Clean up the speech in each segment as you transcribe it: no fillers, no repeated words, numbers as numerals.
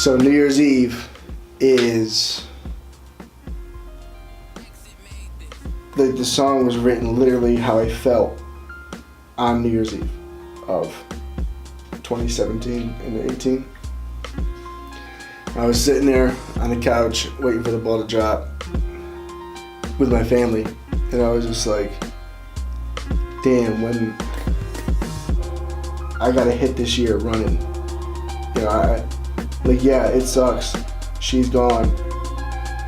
So New Year's Eve is the song was written literally how I felt on New Year's Eve of 2017 and 18. I was sitting there on the couch waiting for the ball to drop with my family, and I was just like, damn, when I gotta hit this year running. You know, yeah, it sucks. She's gone.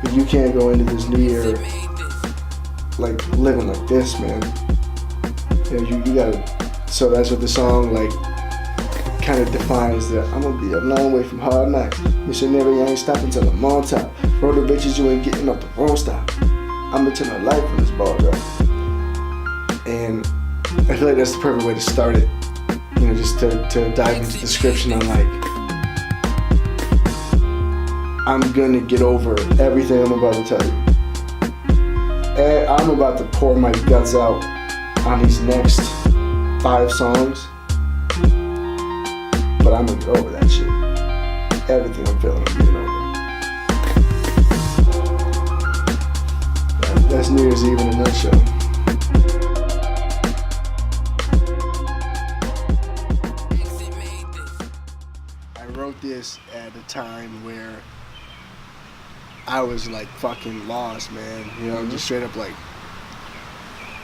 But you can't go into this new year like living like this, man. You know, you gotta, so that's what the song like kind of defines that I'm gonna be a long way from hard knocks. Missionary, I ain't stopping till I'm on top. Roll the bitches, you ain't getting up the wrong stop. I'ma turn my life on this ball, though. And I feel like that's the perfect way to start it. You know, just to dive into the description on like, I'm gonna get over everything I'm about to tell you. And I'm about to pour my guts out on these next 5 songs, but I'm gonna get over that shit. Everything I'm feeling, I'm getting over. That's New Year's Eve in a nutshell. I wrote this at a time where I was like fucking lost, man. You know, just straight up like,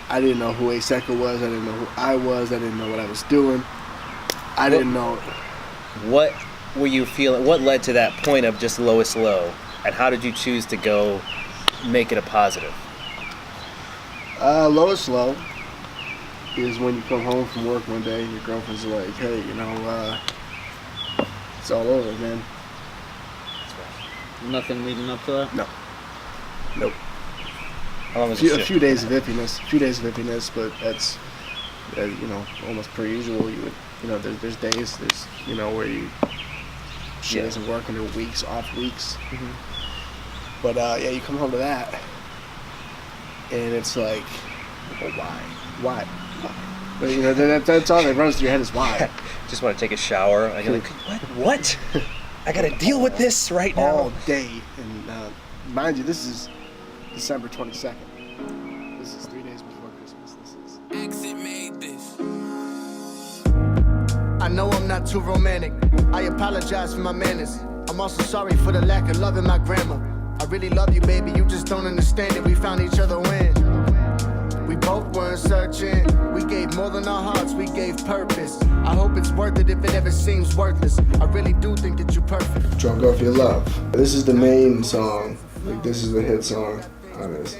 I didn't know who Aseka was. I didn't know who I was. I didn't know what I was doing. I didn't know. What were you feeling? What led to that point of just lowest low? And how did you choose to go make it a positive? Lowest low is when you come home from work one day and your girlfriend's like, hey, you know, it's all over, man. Nothing leading up to that? No. Nope. How long was a few days of iffiness, but that's, you know, almost per usual. You know, there's days, you know, where she doesn't work in her weeks, off weeks. Mm-hmm. But yeah, you come home to that, and it's like, well, why? But, you know, that's all that runs through your head is why. Just want to take a shower. Like, what? I gotta deal with this right now. All day, and mind you, this is December 22nd. This is 3 days before Christmas. This is. Exit made this. I know I'm not too romantic. I apologize for my manners. I'm also sorry for the lack of love in my grammar. I really love you, baby. You just don't understand it. We found each other when we both weren't searching. We gave more than our hearts. We gave purpose. I hope it's worth it if it ever seems worthless. I really do think that you're perfect. Drunk Off Your Love. This is the main song. Like, this is the hit song on this.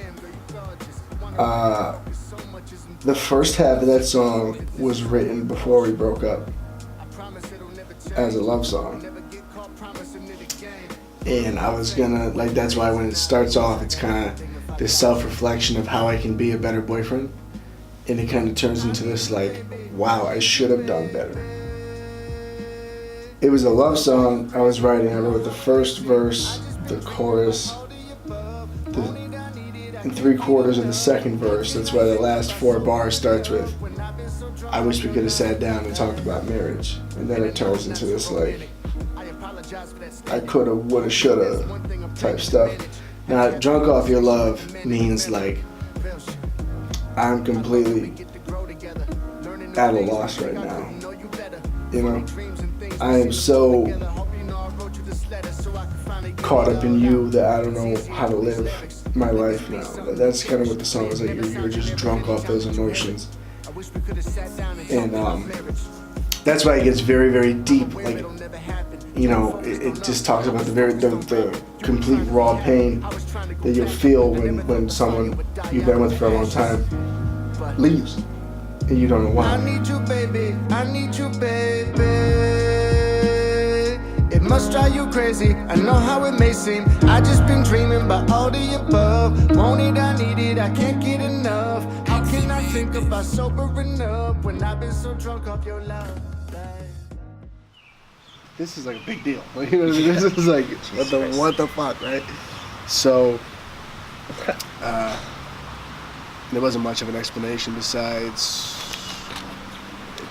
The first half of that song was written before we broke up as a love song. And I was gonna, like, that's why when it starts off, it's kind of this self-reflection of how I can be a better boyfriend. And it kind of turns into this, like, wow, I should have done better. It was a love song I was writing. I wrote the first verse, the chorus, and 3/4 of the second verse. That's why the last 4 bars starts with, I wish we could have sat down and talked about marriage. And then it turns into this, like, I coulda, woulda, shoulda type stuff. Now, Drunk Off Your Love means, like, I'm completely at a loss right now. You know? I am so caught up in you that I don't know how to live my life now. That's kind of what the song is like. You're just drunk off those emotions. And that's why it gets very, very deep. Like, you know, it just talks about the complete raw pain that you'll feel when someone you've been with for a long time leaves and you don't know why. I need you, baby. I need you, baby. It must drive you crazy. I know how it may seem. I just been dreaming about all the above. Want it, I need it. I can't get enough. How can I think about sobering up when I've been so drunk off your love? This is like a big deal. Like, you know what I mean? This is like, what the fuck, right? So, there wasn't much of an explanation besides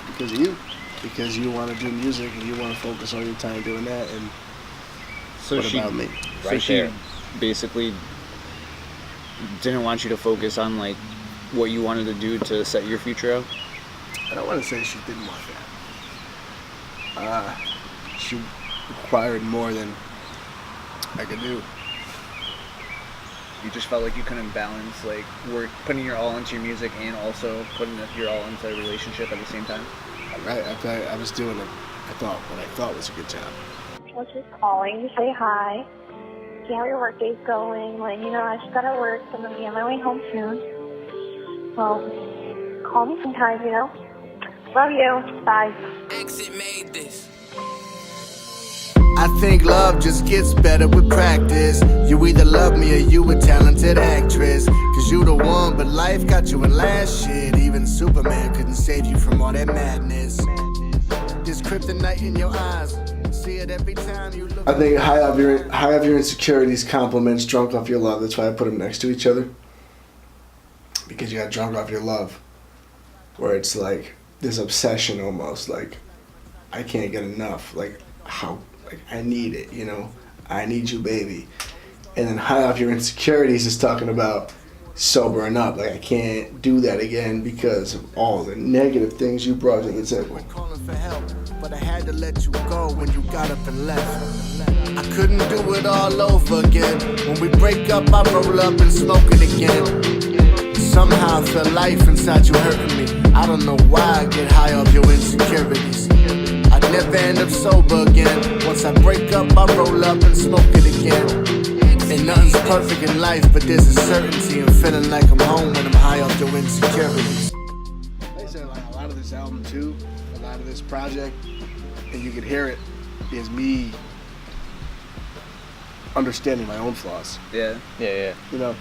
because of you. Because you want to do music and you want to focus all your time doing that. And So what she, about me? so Right she there. basically didn't want you to focus on like what you wanted to do to set your future up. I don't want to say she didn't want that. She required more than I could do. You just felt like you couldn't balance like work, putting your all into your music and also putting your all into a relationship at the same time. Right? I was doing what I thought was a good job. I was just calling to say hi, see how your work day's going. Like, you know, I just gotta work, so I'm gonna be on my way home soon. Well, call me sometime, you know. Love you. Bye. Exit made this. I think love just gets better with practice. You either love me or you a talented actress. Cause you the one, but life got you in last shit. Even Superman couldn't save you from all that madness. This kryptonite in your eyes. See it every time you look. I think high off your insecurities compliments drunk off your love. That's why I put them next to each other. Because you got drunk off your love. Where it's like this obsession almost. Like, I can't get enough. Like, how? Like, I need it, you know? I need you, baby. And then high off your insecurities is talking about sobering up. Like, I can't do that again because of all the negative things you brought to the table. Calling for help, but I had to let you go when you got up and left. I couldn't do it all over again. When we break up, I roll up and smoke it again. Somehow I feel life inside you hurting me. I don't know why I get high off your insecurities. I never end up sober again. Once I break up, I roll up and smoke it again. And nothing's perfect in life, but there's a certainty in feeling like I'm home when I'm high off your insecurities. Like I said, like a lot of this album too, a lot of this project, and you can hear it, is me understanding my own flaws. Yeah. Yeah. You know,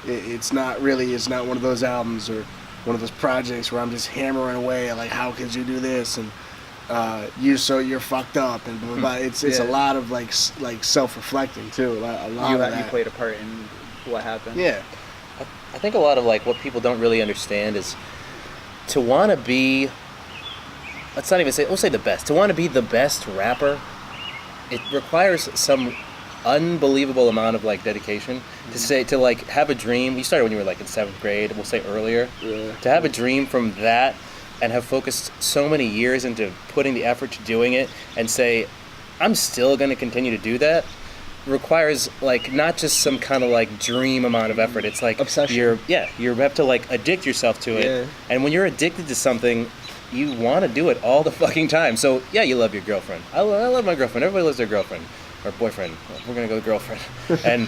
it's not one of those albums or one of those projects where I'm just hammering away like, how could you do this, and you're fucked up, and blah, blah, blah. It's a lot of like self-reflecting too. A lot of that. You played a part in what happened. Yeah. I think a lot of like what people don't really understand is to want to be, let's not even say, we'll say the best. To want to be the best rapper, it requires some unbelievable amount of like dedication. To like have a dream. You started when you were like in 7th grade, we'll say earlier. Yeah. To have a dream from that and have focused so many years into putting the effort to doing it and say, I'm still going to continue to do that, requires like not just some kind of like dream amount of effort. It's like obsession. You have to like addict yourself to it. Yeah. And when you're addicted to something, you want to do it all the fucking time. So yeah, you love your girlfriend. I love my girlfriend. Everybody loves their girlfriend or boyfriend. We're gonna go with girlfriend. And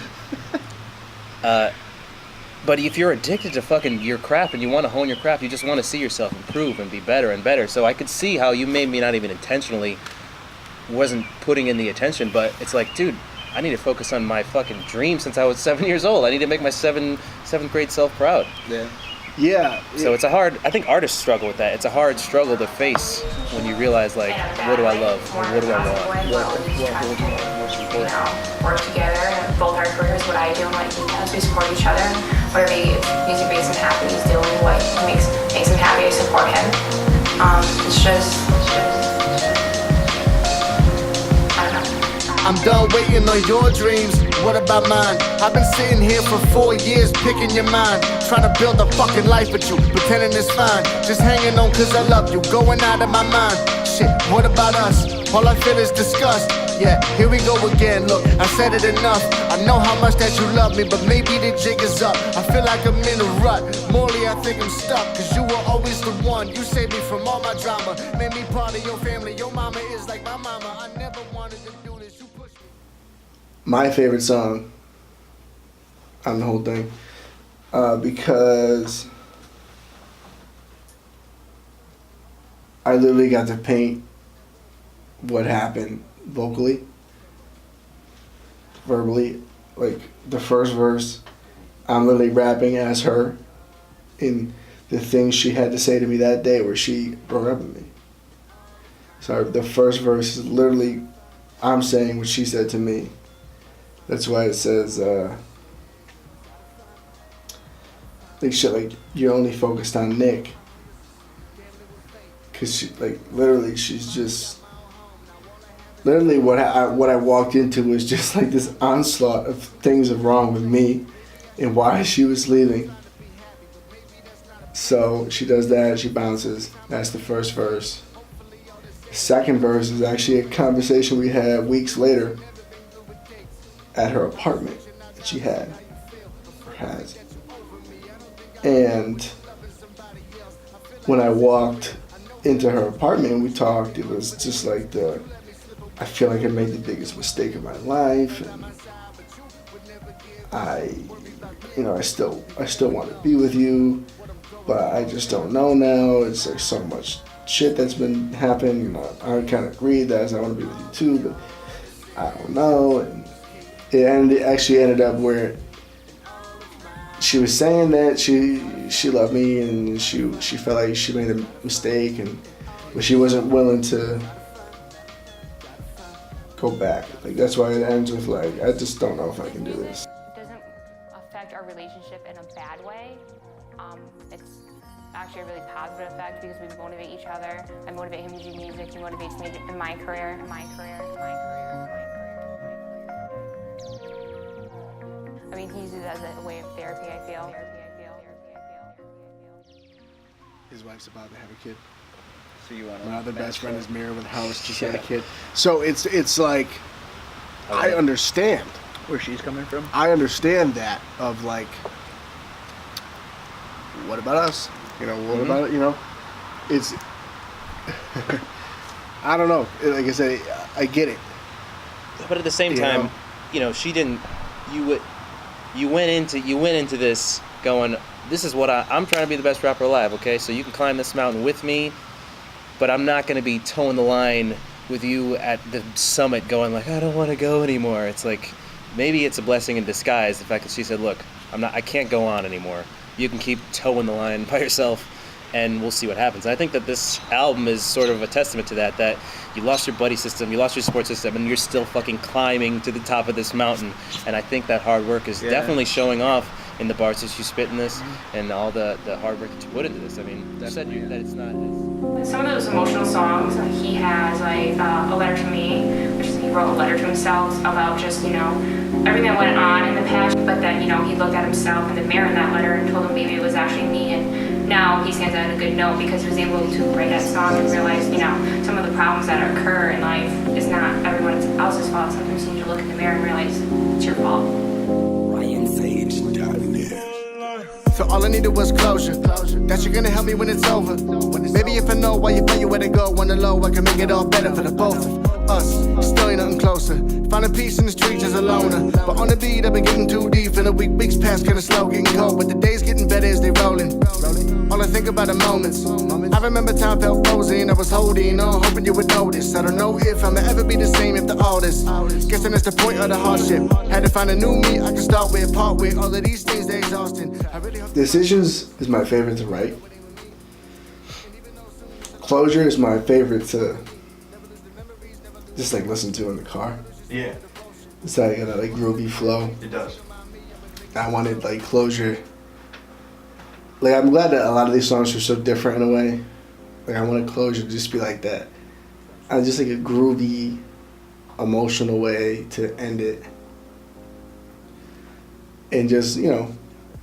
but if you're addicted to fucking your craft and you want to hone your craft, you just want to see yourself improve and be better and better. So I could see how you maybe not even intentionally wasn't putting in the attention, but it's like, dude, I need to focus on my fucking dream since I was 7 years old. I need to make my seventh grade self proud. Yeah. Yeah. So it's I think artists struggle with that. It's a hard struggle to face when you realize, like, what do I love? Or what do I want? What holds most important? Work together and both our careers, what I do and what he does, we support each other. Whatever music makes him happy, he's doing what makes him happy, I support him. It's just I don't know. I'm done waiting on your dreams. What about mine? I've been sitting here for 4 years picking your mind, trying to build a fucking life with you, pretending it's fine. Just hanging on cause I love you, going out of my mind. Shit, what about us? All I feel is disgust. Yeah, here we go again. Look, I said it enough. I know how much that you love me, but maybe the jig is up. I feel like I'm in a rut. Morally, I think I'm stuck, cause you were always the one. You saved me from all my drama, made me part of your family. Your mama is like my mama. I never wanted to do this. You pushed me. My favorite song on the whole thing, because I literally got to paint what happened vocally, verbally. Like the first verse, I'm literally rapping as her in the things she had to say to me that day where she broke up with me. So the first verse is literally I'm saying what she said to me. That's why it says, like shit, like you're only focused on Nick. Cause she, like, literally, she's just literally what I walked into was just like this onslaught of things wrong with me and why she was leaving. So she does that, she bounces. That's the first verse. The second verse is actually a conversation we had weeks later at her apartment that she had or has. And when I walked into her apartment and we talked, it was just like I feel like I made the biggest mistake of my life, and I still want to be with you, but I just don't know now. It's like so much shit that's been happening. I kind of agreed that I want to be with you too, but I don't know. And it actually ended up where she was saying that she loved me and she felt like she made a mistake, but she wasn't willing to go back. Like, that's why it ends with like, I just don't know if I can do this. It doesn't affect our relationship in a bad way. It's actually a really positive effect because we motivate each other. I motivate him to do music. He motivates me in my career. I mean, he uses it as a way of therapy, I feel. His wife's about to have a kid. So you want My other best friend is married with a house, just had a Yeah. kid. So it's like, I understand. where she's coming from? I understand that of like, what about us? What about it? It's, I don't know. Like I said, I get it. But at the same time, she didn't. You went into this going, this is what I'm trying to be the best rapper alive. Okay, so you can climb this mountain with me, but I'm not going to be towing the line with you at the summit, going like, I don't want to go anymore. It's like, maybe it's a blessing in disguise, the fact that she said, look, I can't go on anymore. You can keep towing the line by yourself, and we'll see what happens. And I think that this album is sort of a testament to that you lost your buddy system, you lost your support system, and you're still fucking climbing to the top of this mountain. And I think that hard work is definitely showing off in the bars that you spit in this, and all the hard work that you put into this. I mean, you said that it's not... Some of those emotional songs, he has like A Letter to Me, which is he wrote a letter to himself about just, everything that went on in the past, but that, he looked at himself in the mirror in that letter and told him maybe it was actually me, and now he stands on a good note because he was able to write that song and realize, some of the problems that occur in life is not everyone else's fault. Sometimes you need to look in the mirror and realize it's your fault. So all I needed was closure. That you're gonna help me when it's over. Maybe if I know why you play, where to go on the low, I can make it all better for the both of us. Still ain't nothing closer. Finding peace in the streets as a loner. But on the beat, I've been getting too deep. And the weeks past kinda slow, getting cold. But the days getting better as they rolling. All I think about are moments. I remember time felt frozen. I was holding on, hoping you would notice. I don't know if I'ma ever be the same after all this. Guessing that's the point of the hardship. Had to find a new me I can start with, part with. All of these things, they're exhausting. I really hope Decisions is my favorite to write. Closure is my favorite to just like listen to in the car. Yeah, It's like got a like groovy flow. it does. I wanted like closure. Like, I'm glad that a lot of these songs are so different in a way. Like, I wanted closure to just be like that. I just like a groovy, emotional way to end it. And just,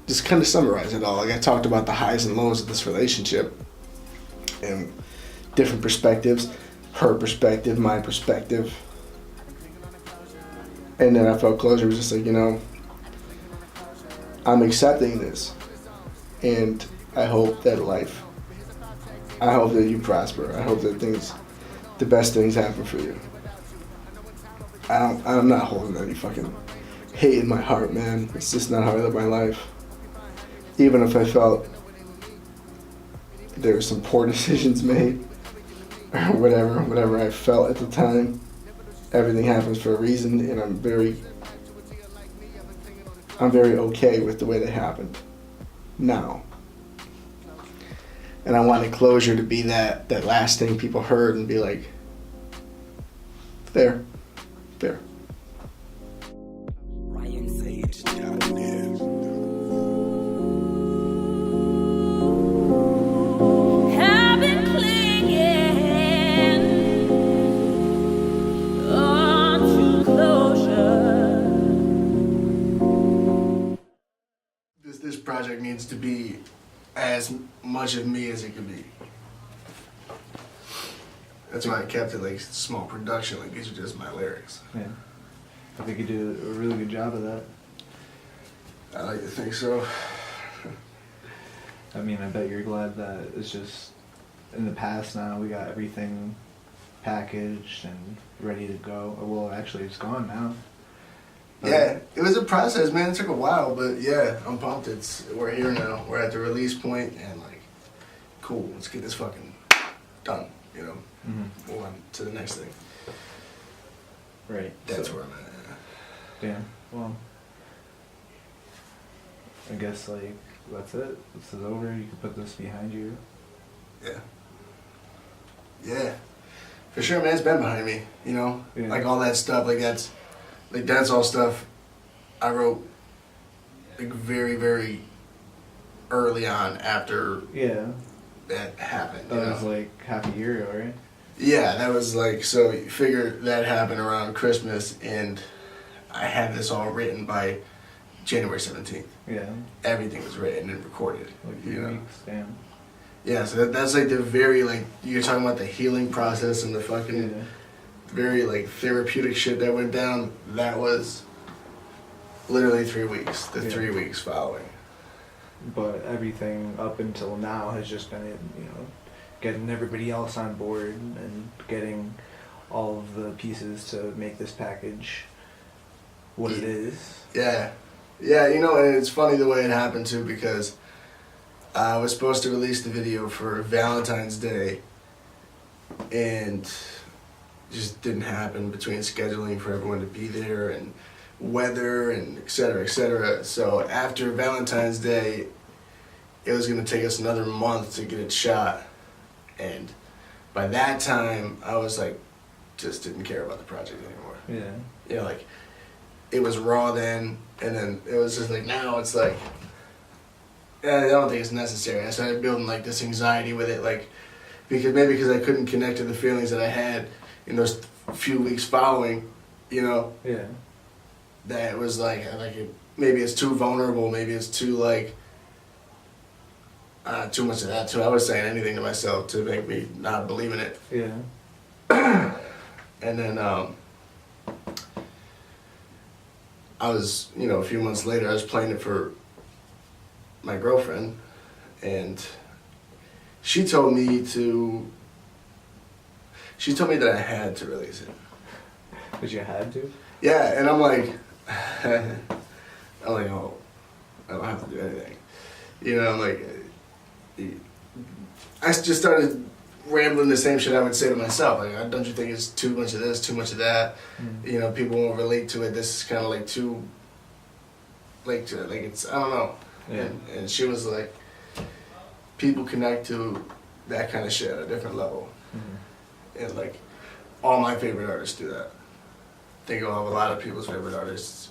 just kind of summarize it all. Like, I talked about the highs and lows of this relationship and different perspectives. Her perspective, my perspective. And then I felt closure was just like, I'm accepting this. And I hope that you prosper. I hope that the best things happen for you. I'm not holding any fucking hate in my heart, man. It's just not how I live my life. Even if I felt there were some poor decisions made, or whatever I felt at the time, everything happens for a reason, and I'm very okay with the way they happened now. And I wanted closure to be that last thing people heard and be like, there. I've been clinging project needs to be as much of me as it can be. That's why I kept it like small production, like these are just my lyrics. Yeah. I think you did a really good job of that. I like to think so. I mean, I bet you're glad that it's just in the past now. We got everything packaged and ready to go. Well, actually, it's gone now. But Yeah, it was a process, man. It took a while, but yeah, I'm pumped. We're here now. We're at the release point, and like, cool. Let's get this fucking done. You know, move on to the next thing. Right. That's so, where I'm at. Damn. Well, I guess like that's it. This is over. You can put this behind you. Yeah. Yeah. For sure, man. It's been behind me. You know, Yeah. like all that stuff. Like that's all stuff I wrote like very, very early on after Yeah. that happened. That you was know? like half a year ago, right? Yeah, that was like, so you figure that happened around Christmas, and I had this all written by January 17th. Yeah. Everything was written and recorded. Like you 3 know? weeks. Damn. Yeah, so that's like the very, like, you're talking about the healing process and the fucking Yeah. very, like, therapeutic shit that went down. That was literally 3 weeks, the Yeah. 3 weeks following. But everything up until now has just been, you know, getting everybody else on board and getting all of the pieces to make this package what it is. Yeah. Yeah, you know, and it's funny the way it happened too, because I was supposed to release the video for Valentine's Day, and just didn't happen between scheduling for everyone to be there and weather and et cetera, et cetera. So after Valentine's Day, it was going to take us another month to get it shot. And by that time, I was like, just didn't care about the project anymore. Yeah. You know, like, it was raw then, and then it was just like, now it's like, I don't think it's necessary. I started building like this anxiety with it, like, because I couldn't connect to the feelings that I had in those few weeks following, you know, Yeah. that it was like maybe it's too vulnerable, maybe it's too like, too much of that too. I was saying anything to myself to make me not believe in it. Yeah. And then I was, you know, a few months later, I was playing it for my girlfriend, and she told me that I had to release it. But you had to? Yeah, and I'm like, oh, I don't have to do anything. You know, I'm like, I just started rambling the same shit I would say to myself. Like, don't you think it's too much of this, too much of that? You know, people won't relate to it. This is kind of like too, like it's, I don't know. Yeah. And she was like, people connect to that kind of shit at a different level. And like, all my favorite artists do that. I think a lot of people's favorite artists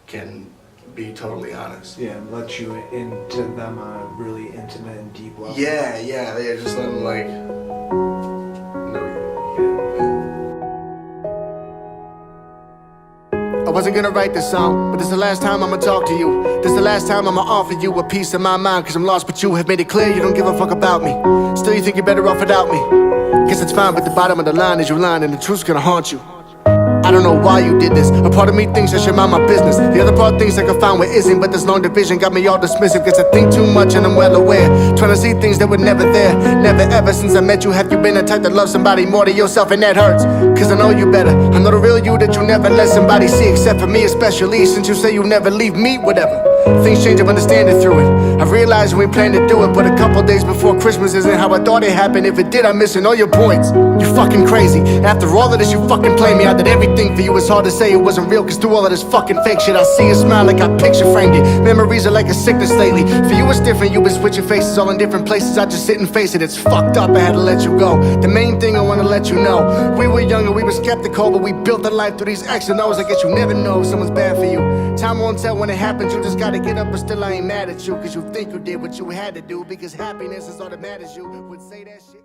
can be totally honest. Yeah, and let you into them on a really intimate and deep level. Yeah, they just let them like know I wasn't gonna write this song, but this is the last time I'ma talk to you. This is the last time I'ma offer you a piece of my mind, cause I'm lost, but you have made it clear you don't give a fuck about me. Still you think you're better off without me. Guess it's fine, but the bottom of the line is you lying, and the truth's gonna haunt you. I don't know why you did this. A part of me thinks I should mind my business. The other part thinks I can find what isn't, but this long division got me all dismissive. Guess I think too much and I'm well aware. Trying to see things that were never there. Never ever since I met you have you been the type that loves somebody more than yourself, and that hurts. Cause I know you better. I know the real you that you never let somebody see, except for me especially, since you say you never leave me, whatever. Things change, I'm understanding through it. I realized we planned to do it, but a couple days before Christmas isn't how I thought it happened. If it did, I'm missing all your points. You fucking crazy. After all of this, you fucking play me. I did everything for you. It's hard to say it wasn't real, cause through all of this fucking fake shit I see a smile like I picture framed it. Memories are like a sickness lately. For you it's different, you been switching faces all in different places. I just sit and face it, it's fucked up, I had to let you go. The main thing I wanna let you know, we were young and we were skeptical, but we built a life through these X and O's. I guess you never know if someone's bad for you. Time won't tell when it happens, you just gotta get up, but still I ain't mad at you, cause you think you did what you had to do, because happiness is all that matters. You would say that shit.